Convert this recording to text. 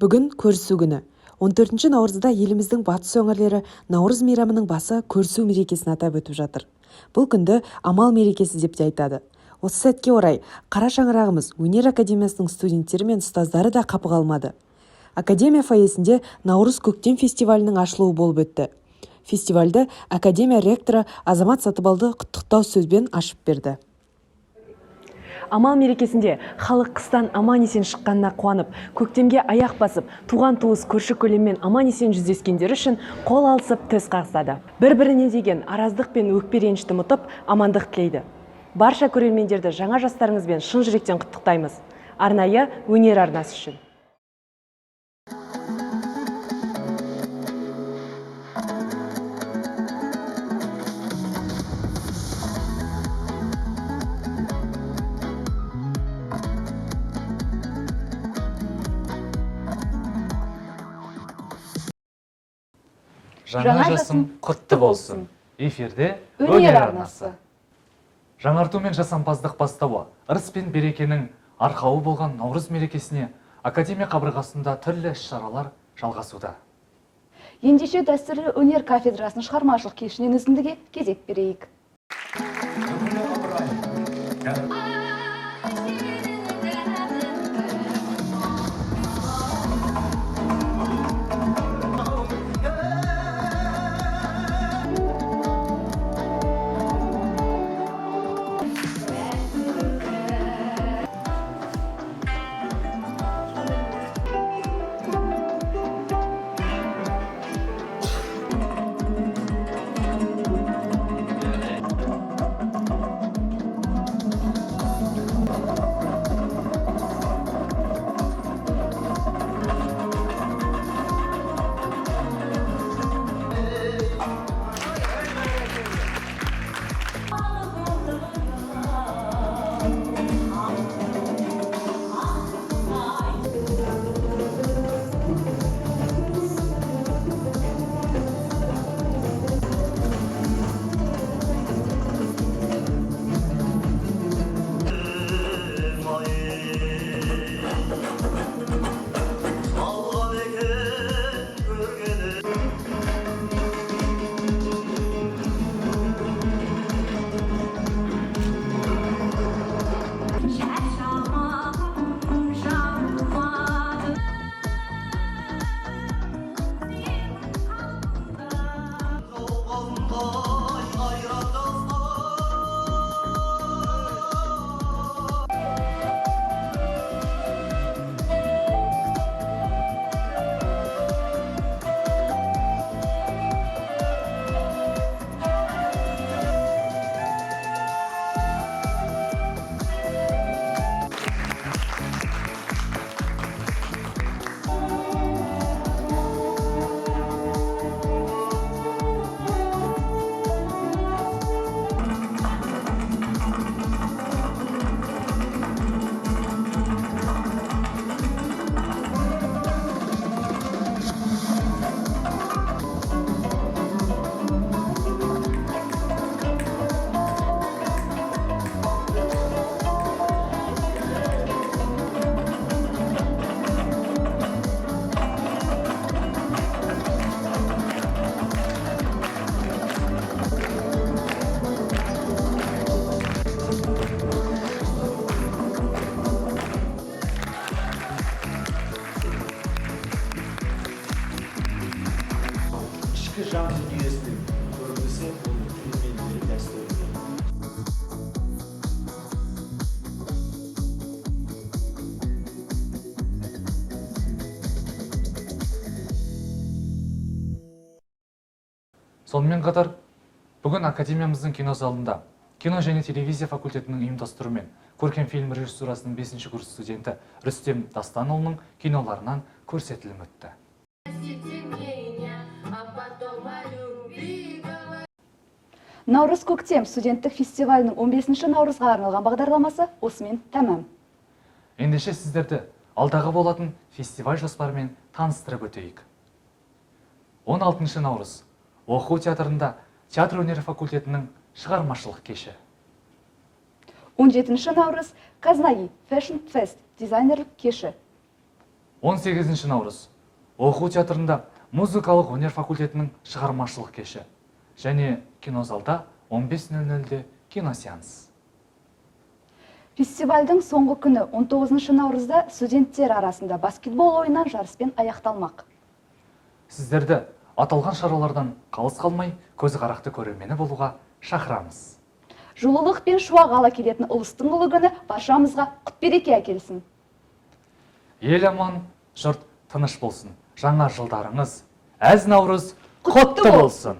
Бүгін көрісу күні. 14 наурызда еліміздің батыс өңірлері наурыз мейрамының басы көрісу мерекесін атап өтіп жатыр. Бұл күнді амал мерекесі деп те айтады. Осы сәтке орай Қара шаңырағымыз өнер академиясының студенттері мен ұстаздары да қапы қалмады. Академия фойесінде Наурыз көктем фестивалінің ашылуы болып өтті. Фестивальді академия ректоры Азамат Сатыбалды құттықтау сөзбен ашып берді. Амал мерекесінде халық қыстан аман-есен шыққанына қуанып, көктемге аяқ басып, туған туыс көрші көлеммен аман-есен жүздескендері үшін қол алысып төс қағысады. Бір-біріне деген араздық пен өкпе ренішті ұмытып, амандық тілейді. Барша көрермендерді жаңа жастарыңызбен шын жүректен құттықтаймыз. Арнайы өнер арнасы үшін. Жаңа жасым құтты болсын. Эфирде өнер арнасы. Жаңарту мен жасампаздық бастауы, ырыс пен берекенің арқауы болған Наурыз мерекесіне академия қабырғасында түрлі іс-шаралар жалғасуда. Ендеше дәстүрлі өнер кафедрасының шығармашылық кешінен үзіндіге кезек берейік. Жан дүниесінің көрінісі оның фильмендері дәстүрінде. Сонымен қатар, бүгін академиямыздың кинозалында кино және телевизия факультетінің ұйымдастыруымен көркем фильм режиссурасының 5-ші курс студенті Рүстем Дастанұлының киноларынан көрсетілім өтті. Наурыз көктем студенттік фестивалінің 15-ші наурызға арналған бағдарламасы осымен тәмам. Ендеше сіздерді алдағы болатын фестиваль жоспарымен таныстырып өтейік. 16 наурыз оқу театрында театр өнері факультетінің шығармашылық кеші. 17 наурыз Казнаи Fashion Fest дизайнерлік кеші. 18 наурыз оқу театрында музыкалық өнер факультетінің шығармашылық кеші және кинозалда 15:00-де киносеанс. Фестивальдің соңғы күні 19 наурызда студенттер арасында баскетбол ойыннан жарыспен аяқталмақ. Сіздерді аталған шаралардан қалыс қалмай көзі қарақты көрермені болуға шақырамыз. Жылылық пен шуақ ала келетін ұлыстың ұлы күні баршамызға құт береке әкелсін. Ел аман, жұрт тыныш болсын. Жаңа жылдарыңыз әз наурыз құтты болсын.